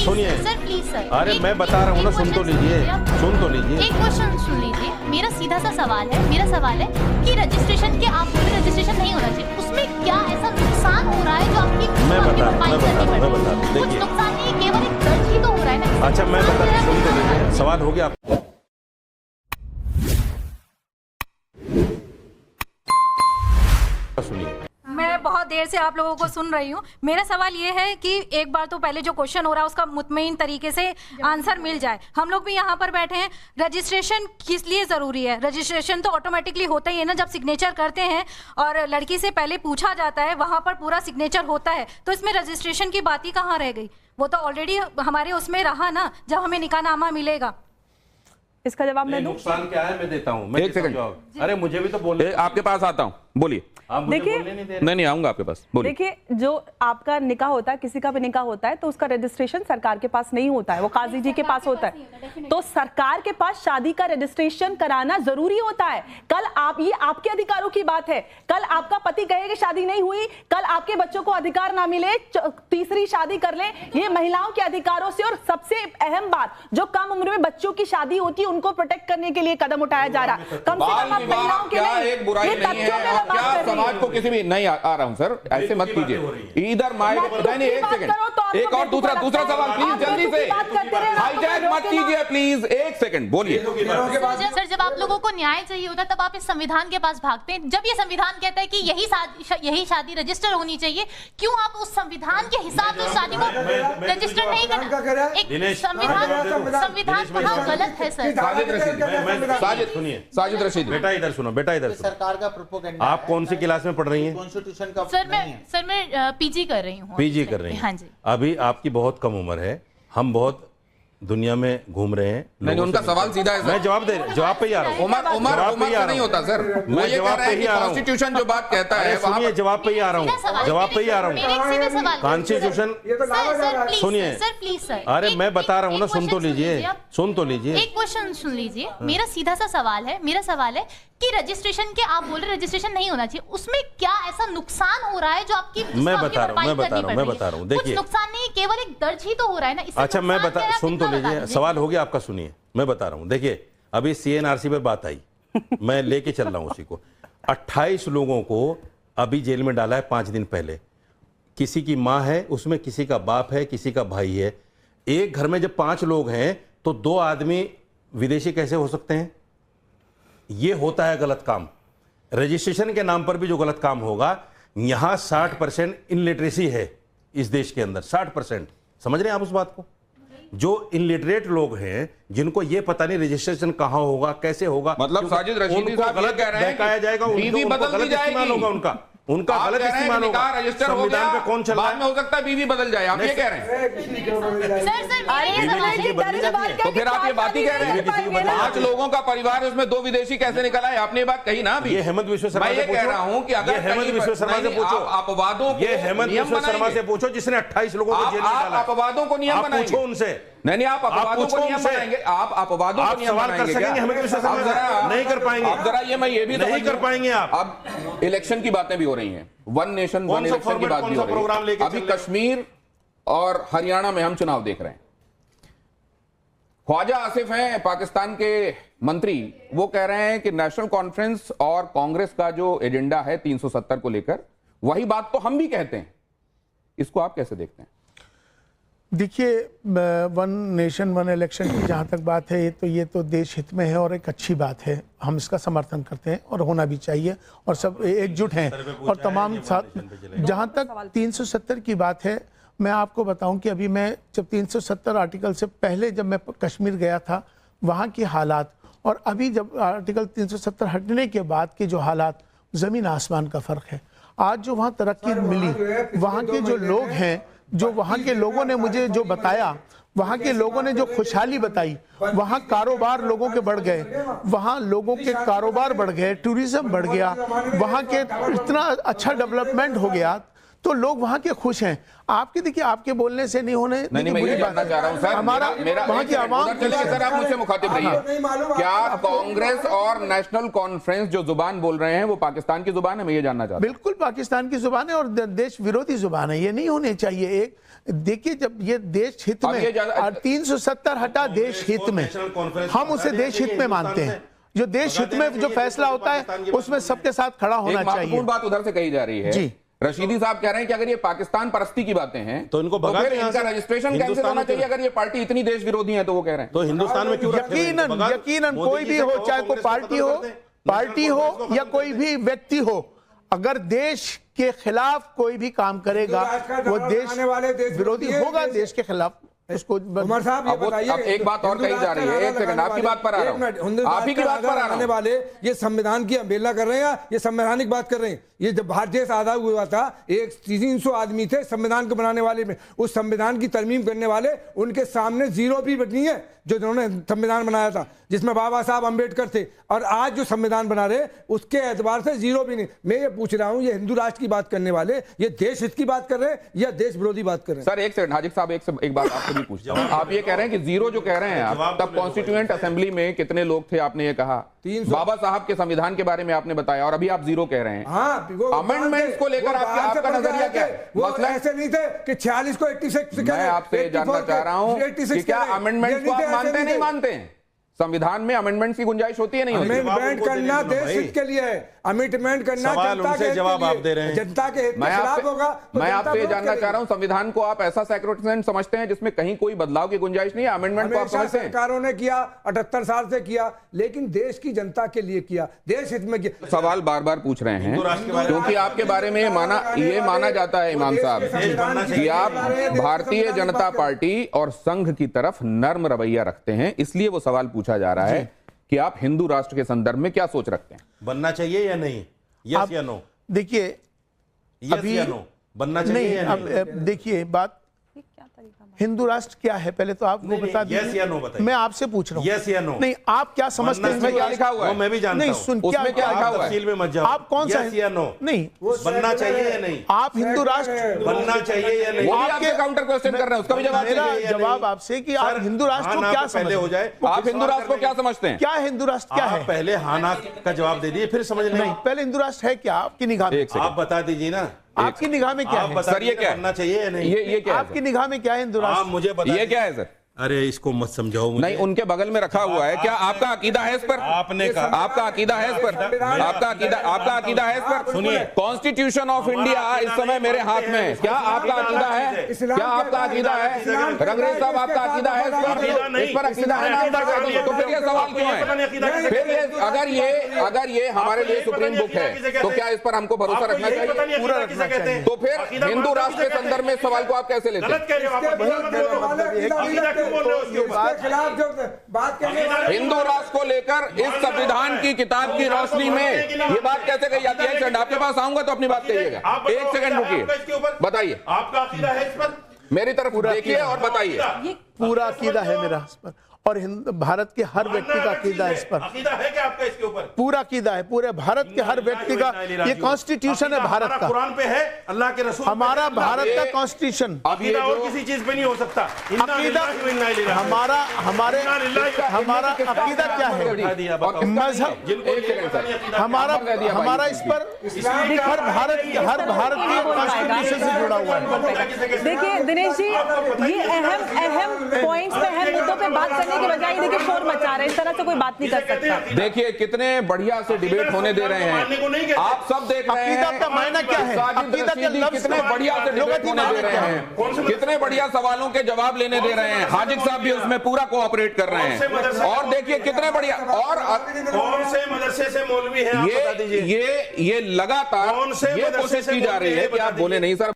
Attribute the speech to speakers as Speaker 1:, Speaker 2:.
Speaker 1: सुनिए
Speaker 2: sir please sir.
Speaker 1: अरे मैं बता रहा हूँ ना, सुन तो लीजिए।
Speaker 2: एक क्वेश्चन सुन लीजिए, मेरा सीधा सा सवाल है, मेरा सवाल है कि रजिस्ट्रेशन के आप बोले रजिस्ट्रेशन नहीं होना चाहिए, उसमें क्या ऐसा नुकसान हो रहा है जो आपकी
Speaker 1: मैं बता रहा हूँ,
Speaker 2: कुछ नुकसान नहीं, केवल एक दर्द ही तो हो रहा है ना।
Speaker 1: अच्छा मैं बता रहा हूँ, सुन तो लीजिए, सवाल हो गया। सुनिए,
Speaker 3: मैं बहुत देर से आप लोगों को सुन रही हूँ। मेरा सवाल ये है कि एक बार तो पहले जो क्वेश्चन हो रहा है उसका मुतमईन तरीके से आंसर मिल जाए। हम लोग भी यहाँ पर बैठे हैं, रजिस्ट्रेशन किस लिए ज़रूरी है? रजिस्ट्रेशन तो ऑटोमेटिकली होता ही है ना, जब सिग्नेचर करते हैं और लड़की से पहले पूछा जाता है, वहाँ पर पूरा सिग्नेचर होता है, तो इसमें रजिस्ट्रेशन की बात ही कहाँ रह गई? वो तो ऑलरेडी हमारे उसमें रहा ना, जब हमें निकाहनामा मिलेगा।
Speaker 4: इसका जवाब मैं दूं?
Speaker 1: नुकसान क्या है मैं देता हूँ।
Speaker 5: एक सेकंड,
Speaker 1: अरे मुझे भी तो बोलने,
Speaker 5: आपके पास आता हूँ, बोलिए।
Speaker 4: देखिए,
Speaker 5: नहीं आऊंगा आपके पास, बोलिए।
Speaker 4: देखिए, जो आपका निकाह होता है, किसी का भी निकाह होता है, तो उसका रजिस्ट्रेशन सरकार के पास नहीं होता है, वो काजी जी के पास होता है। तो सरकार के पास शादी का रजिस्ट्रेशन कराना जरूरी होता है। कल आप, ये आपके अधिकारों की बात है, कल आपका पति कहे कि शादी नहीं हुई, कल आपके बच्चों को अधिकार ना मिले, तीसरी शादी कर ले, ये महिलाओं के अधिकारों से। और सबसे अहम बात, जो कम उम्र में बच्चों की शादी होती है, उनको प्रोटेक्ट करने के लिए कदम उठाया जा रहा है। कम से कम महिलाओं के लिए
Speaker 5: एक बुराई नहीं है, और क्या समाज को किसी भी नहीं आ रहा हूं सर, ऐसे मत कीजिए। इधर माइक नहीं, एक सेकंड, एक और दूसरा सवाल प्लीज, जल्दी से हाईजैक मत कीजिए प्लीज, एक सेकंड बोलिए।
Speaker 2: सर जब आप लोगों को न्याय चाहिए होता है तब आप इस संविधान के पास भागते हैं। जब ये संविधान कहता है कि यही शादी रजिस्टर होनी चाहिए, क्यों आप उस संविधान के हिसाब से शादी को रजिस्टर नहीं करना? एक संविधान कहाँ गलत है सर?
Speaker 5: साजिद रशीद,
Speaker 1: बेटा इधर सुनो, बेटा इधर सुनो।
Speaker 6: सरकार का प्रोपेगेंडा।
Speaker 1: आप कौन सी क्लास में पढ़ रही हैं?
Speaker 6: कॉन्स्टिट्यूशन का
Speaker 2: सर मैं पीजी कर रही हूँ।
Speaker 1: पीजी कर रही हैं?
Speaker 2: हाँ जी।
Speaker 1: अभी आपकी बहुत कम उम्र है, हम बहुत दुनिया में घूम रहे हैं।
Speaker 5: नहीं, उनका सवाल सीधा है सर।
Speaker 1: मैं जवाब पे ही आ रहा हूँ।
Speaker 5: उम्र से नहीं होता सर,
Speaker 1: मैं
Speaker 5: ये कह रहा है कि कॉन्स्टिट्यूशन जो बात कहता है,
Speaker 1: सुनिए, जवाब पे ही आ रहा हूँ, कॉन्स्टिट्यूशन। सुनिए,
Speaker 2: सर प्लीज सर।
Speaker 1: अरे मैं बता रहा हूँ ना, सुन तो लीजिए।
Speaker 2: एक क्वेश्चन सुन लीजिए, मेरा सीधा सा सवाल है, मेरा सवाल है कि रजिस्ट्रेशन के आप बोल रहे रजिस्ट्रेशन नहीं होना चाहिए, उसमें क्या ऐसा नुकसान हो रहा है जो आपकी
Speaker 1: मैं बता रहा हूँ। देखिए,
Speaker 2: नुकसान नहीं, केवल एक दर्द ही तो हो रहा है ना।
Speaker 1: अच्छा मैं बता, सुन तो लीजिए, सवाल हो गया आपका, सुनिए मैं बता रहा हूँ। देखिए, अभी सीएनआरसी पर बात आई, मैं लेके चल रहा हूँ उसी को। 28 लोगों को अभी जेल में डाला है 5 दिन पहले। किसी की माँ है उसमें, किसी का बाप है, किसी का भाई है। एक घर में जब 5 लोग हैं तो 2 आदमी विदेशी कैसे हो सकते हैं? ये होता है गलत काम। रजिस्ट्रेशन के नाम पर भी जो गलत काम होगा, यहां 60% इनलिटरेसी है इस देश के अंदर, 60%। समझ रहे हैं आप उस बात को? जो इनलिटरेट लोग हैं, जिनको ये पता नहीं रजिस्ट्रेशन कहां होगा, कैसे होगा,
Speaker 5: मतलब साजिद रशीदी साहब
Speaker 1: गलत
Speaker 5: कह रहे हैं
Speaker 1: बहकाया जाएगा,
Speaker 5: बीवी बदल दी जाएगी,
Speaker 1: उनका गलत इस्तेमाल होगा।
Speaker 5: रजिस्टर हो गया,
Speaker 1: पे कौन चल रहा है?
Speaker 5: बाद में हो सकता है बीवी बदल जाए, आप ये कह रहे हैं? तो फिर आप ये बात ही कह रहे हैं, 5 लोगों का परिवार, उसमें 2 विदेशी कैसे निकल आए? आपने ये बात कही ना अभी।
Speaker 1: ये हेमंत विश्व शर्मा
Speaker 5: मैं ये कह रहा हूं कि अगर
Speaker 1: हेमंत विश्व शर्मा से पूछो,
Speaker 5: अपवादों
Speaker 1: ये हेमंत विश्व शर्मा से पूछो जिसने 28 लोगों को जेल में डाला।
Speaker 5: आप अपवादों को नियम बनाएंगे?
Speaker 1: पूछो उनसे।
Speaker 5: नहीं, आप अपवादों को नियम बनाएंगे? आप अपवादों को नियम बनाएंगे क्या?
Speaker 1: नहीं कर पाएंगे।
Speaker 5: अब जरा ये भी
Speaker 1: नहीं कर पाएंगे आप।
Speaker 5: अब इलेक्शन की बातें भी हो रही हैं, वन नेशन वन इलेक्शन की बात भी हो रही है। अभी कश्मीर और हरियाणा में हम चुनाव देख रहे हैं। ख्वाजा आसिफ हैं पाकिस्तान के मंत्री, वो कह रहे हैं कि नेशनल कॉन्फ्रेंस और कांग्रेस का जो एजेंडा है 370 को लेकर, वही बात तो हम भी कहते हैं। इसको आप कैसे देखते हैं?
Speaker 7: देखिए, वन नेशन वन इलेक्शन की जहाँ तक बात है, ये तो देश हित में है और एक अच्छी बात है, हम इसका समर्थन करते हैं और होना भी चाहिए, और सब एकजुट हैं और तमाम साथ। जहाँ तक 370 की बात है, मैं आपको बताऊं कि अभी मैं जब 370 आर्टिकल से पहले जब मैं कश्मीर गया था, वहाँ की हालात और अभी जब आर्टिकल 370 हटने के बाद के जो हालात, ज़मीन आसमान का फ़र्क है। आज जो वहाँ तरक्की मिली, वहाँ के जो लोग हैं, जो वहाँ के लोगों ने मुझे जो बताया, वहाँ के लोगों ने जो खुशहाली बताई, वहाँ कारोबार लोगों के बढ़ गए, वहाँ लोगों के कारोबार बढ़ गए, टूरिज्म बढ़ गया, वहाँ के इतना अच्छा डेवलपमेंट हो गया। तो लोग वहां के खुश हैं। आपके देखिए आपके बोलने से नहीं होने
Speaker 5: नहीं, मैं ये जानना चाह रहा हूं सर,
Speaker 7: हमारा वहां की आवाम
Speaker 5: सर, आप मुझसे मुखातिब रहिए। क्या कांग्रेस और नेशनल कॉन्फ्रेंस जो जुबान बोल रहे हैं वो पाकिस्तान की जुबान है? मैं ये जानना चाहता हूं।
Speaker 7: बिल्कुल पाकिस्तान की जुबान है और देश विरोधी जुबान है, ये नहीं होने चाहिए। एक देखिए जब ये देश हित में 370 हटा देश हित में, हम उसे देश हित में मानते हैं। जो देश हित में जो फैसला होता है उसमें सबके साथ खड़ा होना चाहिए।
Speaker 5: महत्वपूर्ण बात उधर से कही जा रही है जी। रशीदी साहब कह रहे हैं कि अगर ये पाकिस्तान परस्ती की बातें हैं तो इनको भगा फिर इनका रजिस्ट्रेशन कैंसिल होना चाहिए। अगर ये पार्टी इतनी देश विरोधी है तो वो कह रहे हैं
Speaker 1: तो हिंदुस्तान में क्यों?
Speaker 7: यकीनन कोई भी हो, चाहे कोई पार्टी हो या कोई भी व्यक्ति हो, अगर देश के खिलाफ कोई भी काम करेगा वो देश विरोधी होगा। देश के खिलाफ उसको
Speaker 6: उमर साहब ये बताइए,
Speaker 5: अब एक बात और कही जा रही है। एक सेकंड, आपकी बात पर आ रहा हूं, आप ही की बात पर आने
Speaker 6: वाले ये संविधान की अवहेलना कर रहे हैं या ये संवैधानिक बात कर रहे हैं? ये जब भारत देश आजाद हुआ था, एक 300 आदमी थे संविधान को बनाने वाले में, उस संविधान की तरमीम करने वाले, उनके सामने जीरो भी नहीं है जो जिन्होंने संविधान बनाया था, जिसमें बाबा साहब अंबेडकर थे। और आज जो संविधान बना रहे उसके एतबार से जीरो भी नहीं। मैं ये पूछ रहा हूं, ये हिंदू राष्ट्र की बात करने वाले ये देश हित की बात कर रहे हैं या देश विरोधी बात कर रहे हैं?
Speaker 5: सर एक सेकंड, हाजिक साहब एक बात आपसे भी पूछता हूं। आप ये कह रहे हैं कि जीरो जो कह रहे हैं आप, तब कॉन्स्टिट्यूएंट असेंबली में कितने लोग थे आपने ये कहा?
Speaker 6: 300।
Speaker 5: बाबा साहब के संविधान के बारे में आपने बताया और अभी आप जीरो कह रहे हैं।
Speaker 6: हाँ,
Speaker 5: अमेंडमेंट्स को लेकर आपका नजरिया क्या है?
Speaker 6: वो ऐसे नहीं थे कि 46 को 86
Speaker 5: मैं आपसे जानना चाह रहा हूं कि क्या अमेंडमेंट्स को आप मानते नहीं मानते हैं? संविधान में अमेंडमेंट्स की गुंजाइश होती है नहीं होती?
Speaker 6: अमेंडमेंट करना देश हित के लिए है, अमेंडमेंट करना जनता के
Speaker 1: जवाब आप दे रहे हैं।
Speaker 6: जनता के हित के खिलाफ होगा।
Speaker 5: मैं आपसे ये जानना चाह रहा हूं, संविधान को आप ऐसा सैक्रोसेंट समझते हैं जिसमें कहीं कोई बदलाव की गुंजाइश नहीं है? अमेंडमेंट को आप समझते हैं?
Speaker 6: सरकारों ने किया, 78 साल से किया, लेकिन देश की जनता के लिए किया, देश हित में किया।
Speaker 5: सवाल बार बार पूछ रहे हैं क्योंकि आपके बारे में ये माना जाता है इमाम साहब कि आप भारतीय जनता पार्टी और संघ की तरफ नर्म रवैया रखते हैं, इसलिए वो सवाल पूछा जा रहा है कि आप हिंदू राष्ट्र के संदर्भ में क्या सोच रखते हैं?
Speaker 1: बनना चाहिए या नहीं? यस या नो?
Speaker 7: देखिए
Speaker 1: अभी बनना चाहिए या नहीं?
Speaker 7: अब देखिए बात हिंदू राष्ट्र क्या है पहले तो आप वो बता दीजिए।
Speaker 1: यस या नो बताइए।
Speaker 7: मैं आपसे पूछ रहा हूँ।
Speaker 1: यस या नो?
Speaker 7: नहीं, आप क्या समझते हैं?
Speaker 5: इसमें क्या लिखा हुआ है?
Speaker 1: मैं भी जानता हूं।
Speaker 7: नहीं, सुन
Speaker 5: उसमें क्या लिखा हुआ है?
Speaker 1: तफसील में मत जाओ।
Speaker 7: आप कौन सा
Speaker 1: यस या नो?
Speaker 7: नहीं,
Speaker 1: बनना चाहिए या नहीं?
Speaker 7: आप हिंदू राष्ट्र
Speaker 1: बनना चाहिए या नहीं?
Speaker 5: वो भी आपके काउंटर क्वेश्चन कर रहे हैं, उसका भी जवाब
Speaker 7: मेरा
Speaker 5: दीजिए।
Speaker 7: जवाब आपसे कि आप हिंदू राष्ट्र को क्या समझते
Speaker 1: हो
Speaker 7: हैं?
Speaker 1: जाए,
Speaker 5: आप हिंदू राष्ट्र को क्या समझते हैं?
Speaker 7: क्या हिंदू राष्ट्र क्या है?
Speaker 1: पहले हाना का जवाब दे दीजिए फिर समझ लेंगे।
Speaker 7: नहीं, पहले हिंदू राष्ट्र है क्या आपकी निगाह में?
Speaker 1: आप बता दीजिए ना,
Speaker 7: आपकी निगाह में क्या है?
Speaker 5: सर ये क्या
Speaker 1: बनना चाहिए या नहीं?
Speaker 5: ये क्या है?
Speaker 7: आपकी निगाह में क्या है हिंदू
Speaker 1: आप
Speaker 7: राष्ट्र?
Speaker 1: मुझे बता
Speaker 5: ये क्या है सर?
Speaker 1: अरे इसको मत समझाओ मुझे।
Speaker 5: नहीं, उनके बगल में रखा हुआ है। क्या आपका अकीदा है इस पर?
Speaker 1: आपने कहा
Speaker 5: आपका अकीदा है इस पर? आपका अकीदा है इस पर?
Speaker 1: सुनिए,
Speaker 5: कॉन्स्टिट्यूशन ऑफ इंडिया इस समय मेरे हाथ में है। क्या आपका अकीदा है? क्या आपका अकीदा है? रंगरेज साहब, आपका अकीदा है इस पर? अकीदा है ना? तो फिर ये सवाल क्यों है? फिर ये अगर ये हमारे लिए सुप्रीम बुक है तो क्या इस पर हमको भरोसा रखना चाहिए?
Speaker 1: पूरा रखना चाहिए।
Speaker 5: तो फिर हिंदू राष्ट्र के संदर्भ में इस सवाल को आप कैसे लेते हैं?
Speaker 6: खिलाफ जो बात करने वाले
Speaker 5: हिंदू राष्ट्र को लेकर इस संविधान की किताब की रोशनी में ये बात कैसे कही जाती है? एक सेकंड, आपके पास आऊंगा तो अपनी बात कहिएगा। एक सेकंड रुकिए, बताइए।
Speaker 1: आपका अकीदा है इस पर?
Speaker 5: मेरी तरफ देखिए और बताइए।
Speaker 7: पूरा अकीदा है मेरा इस पर और भारत के हर व्यक्ति का अकीदा है इस पर।
Speaker 1: अकीदा है क्या आपका इसके ऊपर?
Speaker 7: पूरा अकीदा है, पूरे भारत के हर व्यक्ति का। ये कॉन्स्टिट्यूशन है भारत का,
Speaker 1: कुरान पे है, अल्लाह के रसूल
Speaker 7: हमारा भारत का कॉन्स्टिट्यूशन।
Speaker 1: अकीदा और किसी चीज पे नहीं हो सकता।
Speaker 7: अकीदा हमारा अकीदा क्या है? मजहब हमारा इस पर हर भारतीय कॉन्स्टिट्यूशन से जुड़ा हुआ है।
Speaker 4: देखिए दिनेश जी, ये अहम पॉइंट्स पे, अहम मुद्दों पे बात करने के बजाय देखिए शोर मचा रहे हैं। इस तरह से कोई बात नहीं कर सकता।
Speaker 5: देखिए कितने बढ़िया से डिबेट होने दे रहे हैं, आप सब देख रहे हैं।
Speaker 7: अकीदा का मायना क्या है? अकीदा के लफ्ज़
Speaker 5: कितने बढ़िया से डिबेट होने दे रहे हैं, कितने बढ़िया सवालों के जवाब लेने दे रहे हैं। हाजिक साहब भी उसमें पूरा कोऑपरेट कर रहे हैं और देखिए कितने बढ़िया। और
Speaker 1: कौन से मदरसे से मौलवी हैं आप बता दीजिए।
Speaker 5: ये लगातार ये कोशिश की जा रही है कि आप बोले नहीं सर।